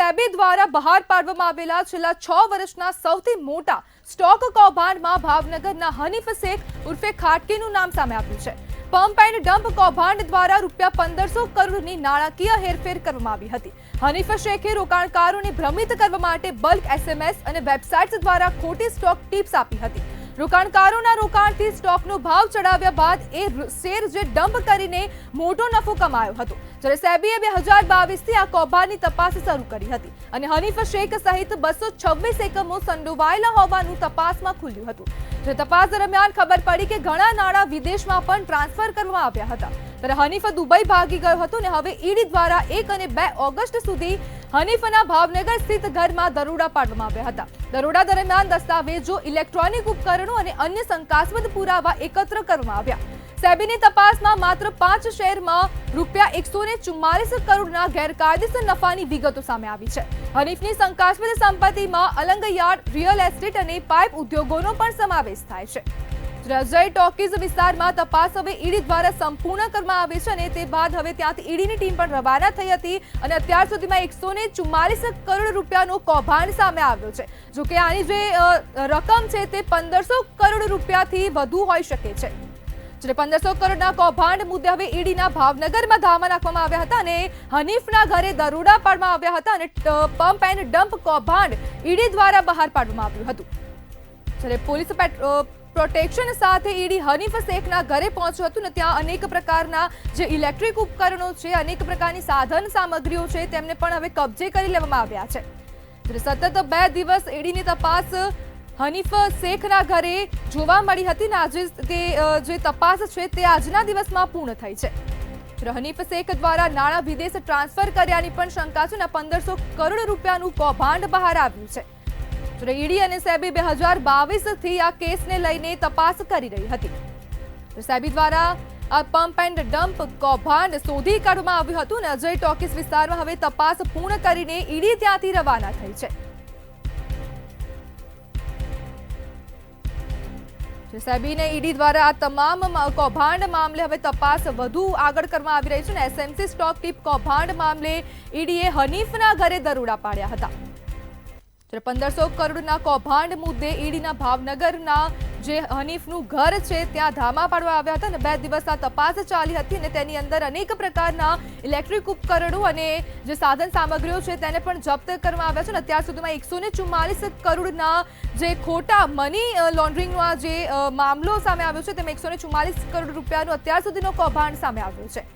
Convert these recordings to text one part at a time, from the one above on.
સેબી દ્વારા બહાર પાડવામાં આવેલા છેલ્લા 6 વર્ષના સૌથી મોટા સ્ટોક કૌભાંડમાં ભાવનગરના હનીફ શેખ ઉર્ફે ખાટકીનું નામ સામે આવ્યું છે। પંપ એન્ડ ડમ્પ કૌભાંડ દ્વારા ₹1500 કરોડની નાણાકીય હેરફેર કરવામાં આવી હતી। હનીફ શેખે રોકાણકારોને ભ્રમિત કરવા માટે બલ્ક એસએમએસ અને વેબસાઇટ્સ દ્વારા ખોટી સ્ટોક ટિપ્સ આપી હતી। રોકાણકારોના રોકાણથી સ્ટોકનો ભાવ ચડાવ્યા બાદ એ શેર જે ડમ્પ કરીને મોટો નફો કમાયો હતો। જ્યારે સેબીએ 2022 થી આ કૌભાંડની તપાસ શરૂ કરી હતી અને હનીફ શેખ સહિત 226 એકમો સંડોવાયેલા હોવાનું તપાસમાં ખુલ્યું હતું। જે તપાસ દરમિયાન ખબર પડી કે ઘણા નાણાં વિદેશમાં પણ ટ્રાન્સફર કરવામાં આવ્યા હતા। ત્યારે હનીફ દુબઈ ભાગી ગયો હતો અને હવે ઈડી દ્વારા 1 અને 2 ઓગસ્ટ સુધી હનીફના ભાવનગર સ્થિત ઘરમાં દરોડા પાડવામાં આવ્યા હતા। દરોડા દરમિયાન દસ્તાવેજો, ઇલેક્ટ્રોનિક ઉપકરણો અને અન્ય શંકાસ્પદ પુરાવા એકત્ર કરવામાં આવ્યા। સેબીની તપાસમાં માત્ર 5 શેરમાં ₹144 કરોડના ગેરકાયદેસર નફાની વિગતો સામે આવી છે। હનીફની શંકાસ્પદ સંપત્તિમાં અલંગ યાર્ડ, રિયલ એસ્ટેટ અને પાઇપ ઉદ્યોગોનો પણ સમાવેશ થાય છે। જય ટોકીઝ વિસ્તારમાં તપાસ હવે ઈડી દ્વારા સંપૂર્ણ કરવામાં આવી છે અને તે બાદ હવે ત્યાંથી ઈડીની ટીમ પણ રવાના થઈ હતી અને અત્યાર સુધીમાં ₹144 કરોડ રૂપિયાનો કૌભાંડ સામે આવ્યો છે। જો કે આની જે રકમ છે તે 1500 કરોડ રૂપિયાથી વધુ હોઈ શકે છે। જ્યારે 1500 કરોડના કૌભાંડ મુદ્દે હવે ઈડીના ભાવનગરમાં ધામા નાખવામાં આવ્યા હતા અને હનીફના ઘરે દરોડા પાડવામાં આવ્યા હતા અને પંપ એન્ડ ડમ્પ કૌભાંડ ઈડી દ્વારા બહાર પાડવામાં આવ્યું હતું। જ્યારે પોલીસ પ્રોટેક્શન સાથે ઈડી હનીફ શેખના ઘરે પહોંચ્યું હતું ને ત્યાં અનેક પ્રકારના જે ઇલેક્ટ્રિક ઉપકરણો છે, અનેક પ્રકારની સાધન સામગ્રીઓ છે તેમને પણ હવે કબજે કરી લેવામાં આવ્યા છે। ત્યારે સતત 2 દિવસ ઈડીની તપાસ હનીફ શેખના ઘરે જોવા મળી હતી અને આજે તે જે તપાસ છે તે આજના દિવસમાં પૂર્ણ થઈ છે। હનીફ શેખ દ્વારા નાણાં વિદેશ ટ્રાન્સફર કર્યાની પણ શંકા છે અને 1500 કરોડ રૂપિયાનું કૌભાંડ બહાર આવ્યું છે। ઈડી અને સેબી 2022 થી આ કેસને લઈને તપાસ કરી રહી હતી। સેબી દ્વારા આ પંપ એન્ડ ડમ્પ કૌભાંડ શોધી કાઢવામાં આવ્યું હતું અને જય ટોકીઝ વિસ્તારમાં હવે તપાસ પૂર્ણ કરીને ઈડી ત્યાંથી રવાના થઈ છે। સેબી અને ઈડી દ્વારા આ તમામ કૌભાંડ મામલે હવે તપાસ વધુ આગળ કરવામાં આવી રહી છે અને એસએમસી સ્ટોક ટીપ કૌભાંડ મામલે ઈડીએ હનીફના ઘરે દરોડા પાડ્યા હતા। 1500 કરોડના કૌભાંડ મુદ્દે ઈડીના ભાવનગરના જે હનીફનું ઘર છે ત્યાં ધામા પાડવા આવ્યા હતા અને 2 દિવસ આ તપાસ ચાલી હતી અને તેની અંદર અનેક પ્રકારના ઇલેક્ટ્રિક ઉપકરણો અને જે સાધન સામગ્રીઓ છે તેને પણ જપ્ત કરવામાં આવ્યા છે અને અત્યાર સુધીમાં 144 કરોડના જે ખોટા મની લોન્ડરિંગનો આ જે મામલો સામે આવ્યો છે તેમાં 144 કરોડ રૂપિયાનો અત્યાર સુધીનો કૌભાંડ સામે આવ્યો છે।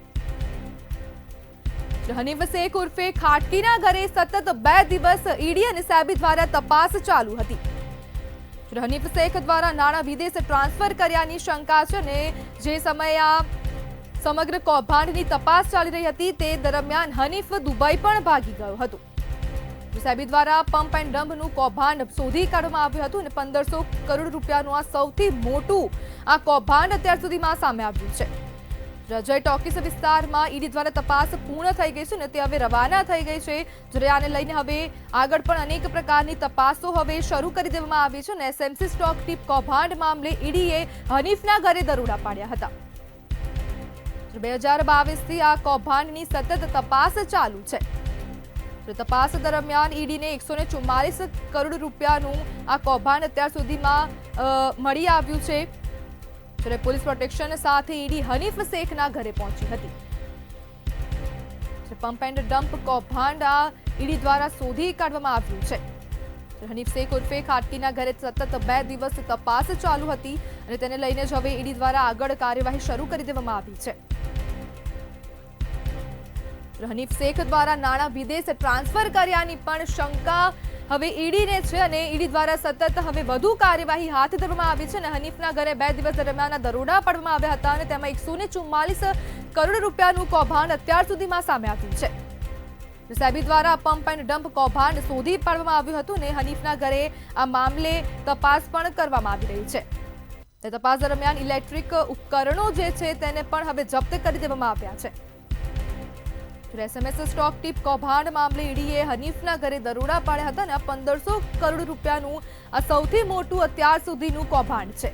હનીફ શેખ ઉર્ફે ખાટકીના ઘરે સતત 2 દિવસ ઈડી અને સેબી દ્વારા તપાસ ચાલુ હતી। હનીફ શેખ દ્વારા નાણાં વિદેશ ટ્રાન્સફર કર્યાની શંકા છે અને જે સમયે આ સમગ્ર કૌભાંડની તપાસ ચાલી રહી હતી તે દરમિયાન હનીફ દુબઈ પણ ભાગી ગયો હતો। સેબી દ્વારા પંપ એન્ડ ડમ્પનું કૌભાંડ શોધી કાઢવામાં આવ્યું હતું અને 1500 કરોડ રૂપિયાનું આ સૌથી મોટું આ કૌભાંડ અત્યાર સુધીમાં સામે આવ્યું છે। જય ટોકીઝ વિસ્તારમાં ઈડી દ્વારા તપાસ પૂર્ણ થઈ ગઈ છે અને તે હવે રવાના થઈ ગઈ છે। જ્યારે આને લઈને હવે આગળ પણ અનેક પ્રકારની તપાસો હવે શરૂ કરી દેવામાં આવી છે અને એસએમસી સ્ટોક ટીપ કૌભાંડ મામલે ઈડીએ હનીફના ઘરે દરોડા પાડ્યા હતા। 2022 થી આ કૌભાંડની સતત તપાસ ચાલુ છે। તપાસ દરમિયાન ઈડીને 144 કરોડ રૂપિયાનું આ કૌભાંડ અત્યાર સુધીમાં મળી આવ્યું છે। ત્યારે પોલીસ પ્રોટેક્શન સાથે ઈડી હનીફ શેખના ઘરે પહોંચી હતી। પંપ એન્ડ ડમ્પ કૌભાંડ આ ઈડી દ્વારા શોધી કાઢવામાં આવ્યું છે। હનીફ શેખ ઉર્ફે ખાટકીના ઘરે સતત 2 દિવસ તપાસ ચાલુ હતી અને તેને લઈને જ હવે ઈડી દ્વારા આગળ કાર્યવાહી શરૂ કરી દેવામાં આવી છે। હનીફ શેખ દ્વારા નાણાં વિદેશ ટ્રાન્સફર કર્યાની પણ શંકા હવે ઈડીને છે અને ઈડી દ્વારા સતત હવે વધુ કાર્યવાહી હાથ ધરવામાં આવી છે અને હનીફના ઘરે 2 દિવસ દરમિયાન દરોડા પાડવામાં આવ્યા હતા અને તેમાં 144 કરોડ રૂપિયાનું કૌભાંડ અત્યાર સુધીમાં સામે આવ્યું છે। સેબી દ્વારા પંપ એન્ડ ડમ્પ કૌભાંડ શોધી પાડવામાં આવ્યું હતું અને હનીફના ઘરે આ મામલે તપાસ પણ કરવામાં આવી રહી છે। તપાસ દરમિયાન ઇલેક્ટ્રિક ઉપકરણો જે છે તેને પણ હવે જપ્ત કરી દેવામાં આવ્યા છે। એસએમએસ સ્ટોક ટીપ કૌભાંડ મામલે ઈડીએ હનીફના ઘરે દરોડા પાડ્યા હતા અને 1500 કરોડ રૂપિયાનું આ સૌથી મોટું અત્યાર સુધીનું કૌભાંડ છે।